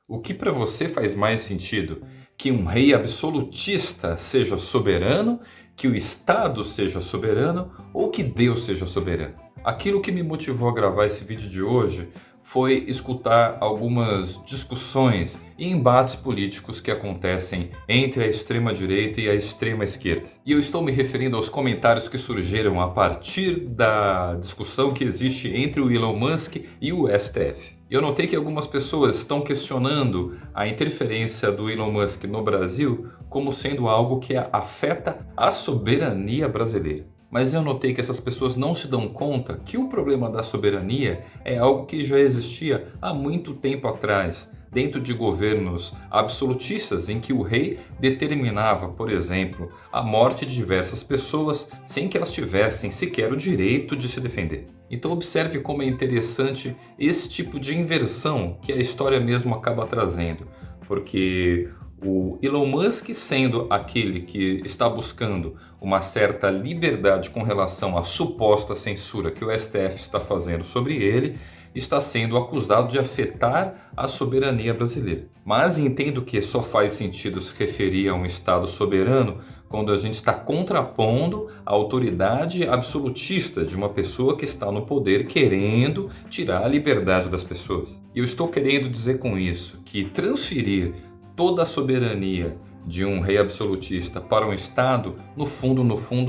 O que para você faz mais sentido? Que um rei absolutista seja soberano, que o Estado seja soberano ou que Deus seja soberano? Aquilo que me motivou a gravar esse vídeo de hoje foi escutar algumas discussões e embates políticos que acontecem entre a extrema-direita e a extrema-esquerda. E eu estou me referindo aos comentários que surgiram a partir da discussão que existe entre o Elon Musk e o STF. Eu notei que algumas pessoas estão questionando a interferência do Elon Musk no Brasil como sendo algo que afeta a soberania brasileira. Mas eu notei que essas pessoas não se dão conta que o problema da soberania é algo que já existia há muito tempo atrás, dentro de governos absolutistas em que o rei determinava, por exemplo, a morte de diversas pessoas sem que elas tivessem sequer o direito de se defender. Então observe como é interessante esse tipo de inversão que a história mesmo acaba trazendo, porque o Elon Musk, sendo aquele que está buscando uma certa liberdade com relação à suposta censura que o STF está fazendo sobre ele, está sendo acusado de afetar a soberania brasileira. Mas entendo que só faz sentido se referir a um Estado soberano quando a gente está contrapondo a autoridade absolutista de uma pessoa que está no poder querendo tirar a liberdade das pessoas. E eu estou querendo dizer com isso que transferir toda a soberania de um rei absolutista para um Estado, no fundo,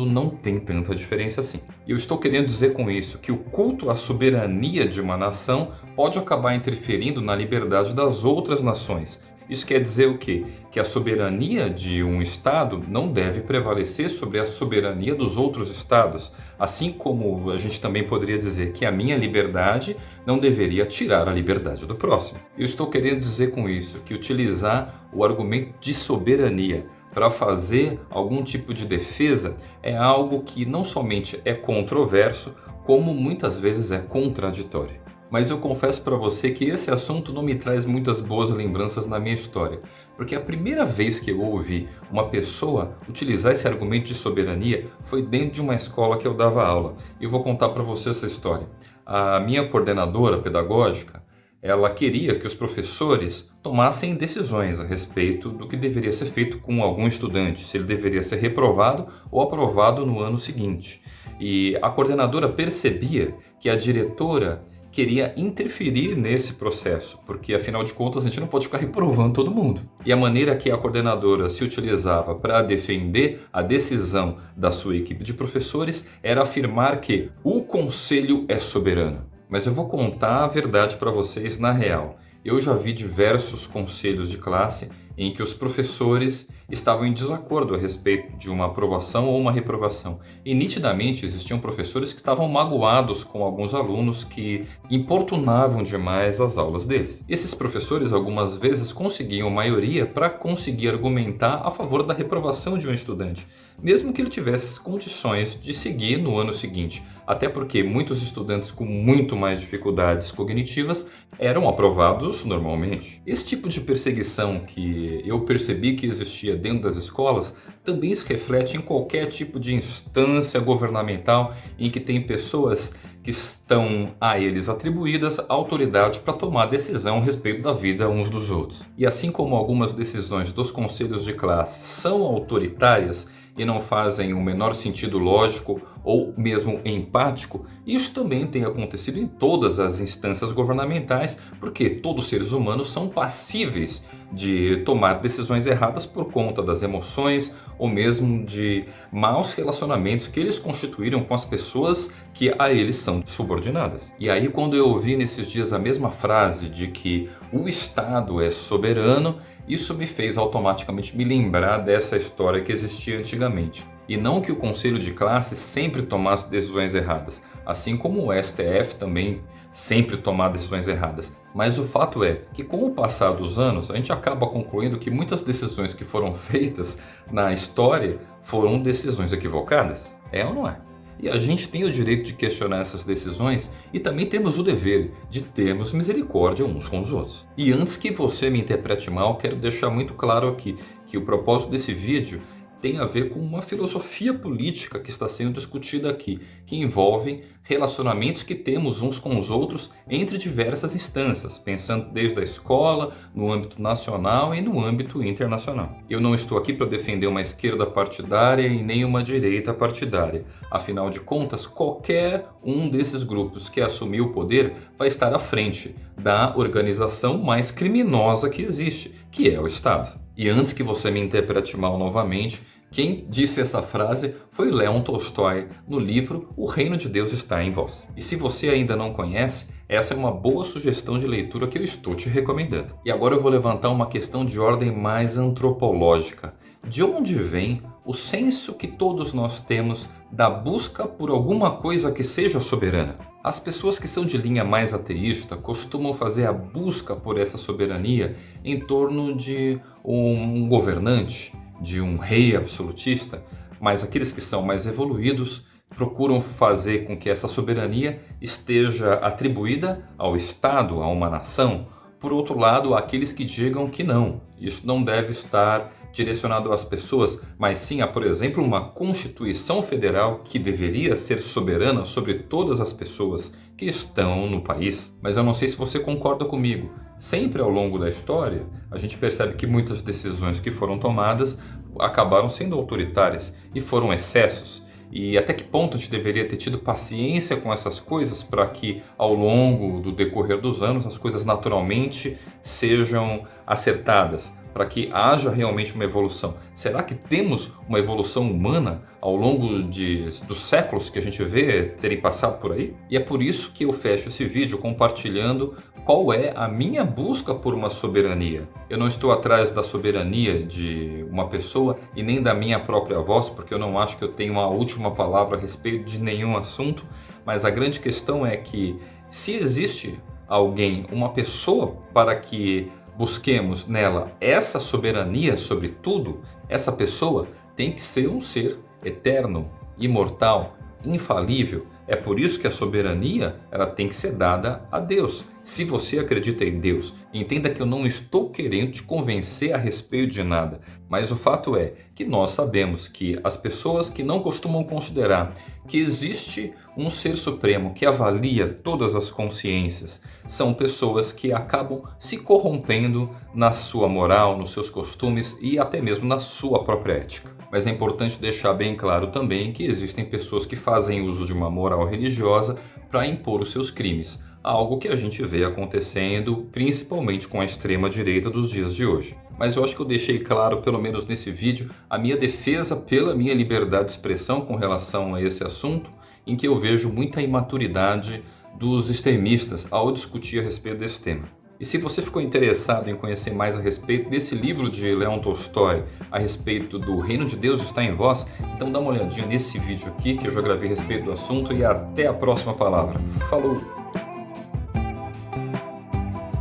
não tem tanta diferença assim. E eu estou querendo dizer com isso que o culto à soberania de uma nação pode acabar interferindo na liberdade das outras nações. Isso quer dizer o quê? Que a soberania de um Estado não deve prevalecer sobre a soberania dos outros Estados, assim como a gente também poderia dizer que a minha liberdade não deveria tirar a liberdade do próximo. Eu estou querendo dizer com isso que utilizar o argumento de soberania para fazer algum tipo de defesa é algo que não somente é controverso, como muitas vezes é contraditório. Mas eu confesso para você que esse assunto não me traz muitas boas lembranças na minha história, porque a primeira vez que eu ouvi uma pessoa utilizar esse argumento de soberania foi dentro de uma escola que eu dava aula. E eu vou contar para você essa história. A minha coordenadora pedagógica, ela queria que os professores tomassem decisões a respeito do que deveria ser feito com algum estudante, se ele deveria ser reprovado ou aprovado no ano seguinte. E a coordenadora percebia que a diretora queria interferir nesse processo, porque afinal de contas a gente não pode ficar reprovando todo mundo. E a maneira que a coordenadora se utilizava para defender a decisão da sua equipe de professores era afirmar que o conselho é soberano. Mas eu vou contar a verdade para vocês na real. Eu já vi diversos conselhos de classe em que os professores estavam em desacordo a respeito de uma aprovação ou uma reprovação. E nitidamente existiam professores que estavam magoados com alguns alunos que importunavam demais as aulas deles. Esses professores algumas vezes conseguiam maioria para conseguir argumentar a favor da reprovação de um estudante, mesmo que ele tivesse condições de seguir no ano seguinte. Até porque muitos estudantes com muito mais dificuldades cognitivas eram aprovados normalmente. Esse tipo de perseguição que eu percebi que existia dentro das escolas também se reflete em qualquer tipo de instância governamental em que tem pessoas que estão a eles atribuídas a autoridade para tomar decisão a respeito da vida uns dos outros. E assim como algumas decisões dos conselhos de classe são autoritárias e não fazem o menor sentido lógico ou mesmo empático, isso também tem acontecido em todas as instâncias governamentais, porque todos os seres humanos são passíveis de tomar decisões erradas por conta das emoções ou mesmo de maus relacionamentos que eles constituíram com as pessoas que a eles são subordinadas. E aí, quando eu ouvi nesses dias a mesma frase de que o Estado é soberano, isso me fez automaticamente me lembrar dessa história que existia antigamente. E não que o conselho de classe sempre tomasse decisões erradas, assim como o STF também sempre tomar decisões erradas. Mas o fato é que com o passar dos anos, a gente acaba concluindo que muitas decisões que foram feitas na história foram decisões equivocadas. É ou não é? E a gente tem o direito de questionar essas decisões e também temos o dever de termos misericórdia uns com os outros. E antes que você me interprete mal, quero deixar muito claro aqui que o propósito desse vídeo tem a ver com uma filosofia política que está sendo discutida aqui, que envolve relacionamentos que temos uns com os outros entre diversas instâncias, pensando desde a escola, no âmbito nacional e no âmbito internacional. Eu não estou aqui para defender uma esquerda partidária e nem uma direita partidária. Afinal de contas, qualquer um desses grupos que assumir o poder vai estar à frente da organização mais criminosa que existe, que é o Estado. E antes que você me interprete mal novamente, quem disse essa frase foi Leon Tolstói no livro O Reino de Deus está em Vós. E se você ainda não conhece, essa é uma boa sugestão de leitura que eu estou te recomendando. E agora eu vou levantar uma questão de ordem mais antropológica. De onde vem o senso que todos nós temos da busca por alguma coisa que seja soberana? As pessoas que são de linha mais ateísta costumam fazer a busca por essa soberania em torno de um governante, de um rei absolutista, mas aqueles que são mais evoluídos procuram fazer com que essa soberania esteja atribuída ao Estado, a uma nação. Por outro lado, há aqueles que digam que não, isso não deve estar direcionado às pessoas, mas sim a, por exemplo, uma Constituição Federal que deveria ser soberana sobre todas as pessoas que estão no país. Mas eu não sei se você concorda comigo. Sempre ao longo da história, a gente percebe que muitas decisões que foram tomadas acabaram sendo autoritárias e foram excessos. E até que ponto a gente deveria ter tido paciência com essas coisas para que ao longo do decorrer dos anos as coisas naturalmente sejam acertadas, para que haja realmente uma evolução. Será que temos uma evolução humana ao longo dos séculos que a gente vê terem passado por aí? E é por isso que eu fecho esse vídeo compartilhando qual é a minha busca por uma soberania. Eu não estou atrás da soberania de uma pessoa e nem da minha própria voz, porque eu não acho que eu tenho uma última palavra a respeito de nenhum assunto, mas a grande questão é que se existe alguém, uma pessoa para que busquemos nela essa soberania sobre tudo, essa pessoa tem que ser um ser eterno, imortal, infalível. É por isso que a soberania ela tem que ser dada a Deus. Se você acredita em Deus, entenda que eu não estou querendo te convencer a respeito de nada, mas o fato é que nós sabemos que as pessoas que não costumam considerar que existe um ser supremo que avalia todas as consciências, são pessoas que acabam se corrompendo na sua moral, nos seus costumes e até mesmo na sua própria ética. Mas é importante deixar bem claro também que existem pessoas que fazem uso de uma moral religiosa para impor os seus crimes, algo que a gente vê acontecendo principalmente com a extrema-direita dos dias de hoje. Mas eu acho que eu deixei claro, pelo menos nesse vídeo, a minha defesa pela minha liberdade de expressão com relação a esse assunto, em que eu vejo muita imaturidade dos extremistas ao discutir a respeito desse tema. E se você ficou interessado em conhecer mais a respeito desse livro de Leon Tolstói, a respeito do Reino de Deus está em Vós, então dá uma olhadinha nesse vídeo aqui que eu já gravei a respeito do assunto e até a próxima palavra. Falou!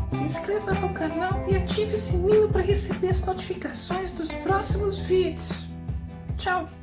Se inscreva no canal e ative o sininho para receber as notificações dos próximos vídeos. Tchau!